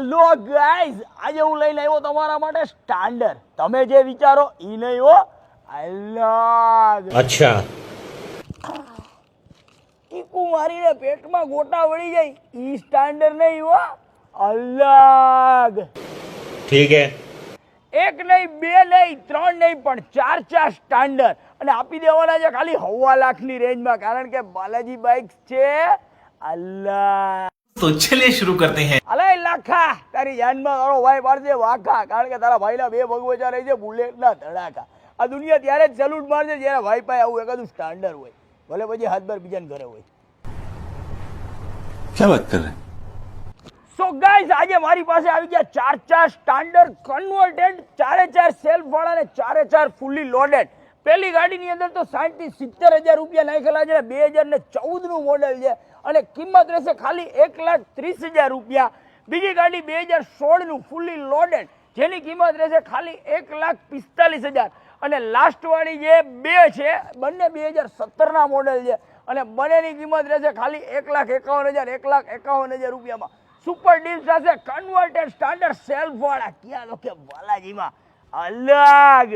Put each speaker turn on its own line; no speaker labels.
લો guys, આજે હું લઈને આવ્યો તમારા માટે સ્ટાન્ડર્ડ. તમે જે વિચારો ઈ નહીં હો, અલગ.
अच्छा
ટીકુ મારીને પેટમાં ગોટા વળી જાય ઈ સ્ટાન્ડર્ડ નહીં હો, અલગ.
ठीक है
એક નહીં, બે નહીં, ત્રણ નહીં, પણ ચાર ચાર સ્ટાન્ડર્ડ અને આપી દેવાના છે ખાલી 1.5 લાખની રેન્જમાં, કારણ કે બાલાજી બાઇક્સ છે અલગ.
तो चलिए शुरू करते हैं।
અલે લાખા, તારી જાનમાં તારો ભાઈ પાડશે વાખા, કારણ કે તારા ભાઈના 2 ભગવચા રહી છે બુલેટના ધડાકા. આ દુનિયા ત્યારે જ સેલ્યુટ મારશે જ્યારે ભાઈ પાસે આવું એકાદું સ્ટાન્ડર્ડ હોય, ભલે પછી હાથ બાર બીજાને ઘરે હોય.
क्या बात कर रहे हैं?
સો ગાઈઝ, આજે મારી પાસે આવી ગયા ચાર ચાર સ્ટાન્ડર્ડ કન્વર્ટેડ, ચારે ચાર સેલ્ફ વાળા ને ચારે ચાર ફૂલી લોડેડ. પેલી ગાડીની અંદર તો 60 થી 70 હજાર રૂપિયા નાખેલા છે. 2014 નું મોડેલ છે અને કિંમત રહેશે ખાલી 1,30,000 રૂપિયા. બીજી ગાડી 2016 નું ફૂલી લોડેડ, જેની કિંમત રહેશે ખાલી 1,45,000. અને લાસ્ટ વાળી જે બે છે, બંને 2017 ના મોડેલ છે અને બંનેની કિંમત રહેશે ખાલી 1,51,000 1,51,000 રૂપિયામાં. સુપર ડીલ સાથે કન્વર્ટેડ સ્ટાન્ડર્ડ સેલ્ફ વાળા ક્યાં લોકો બાલાજીમાં અલગ.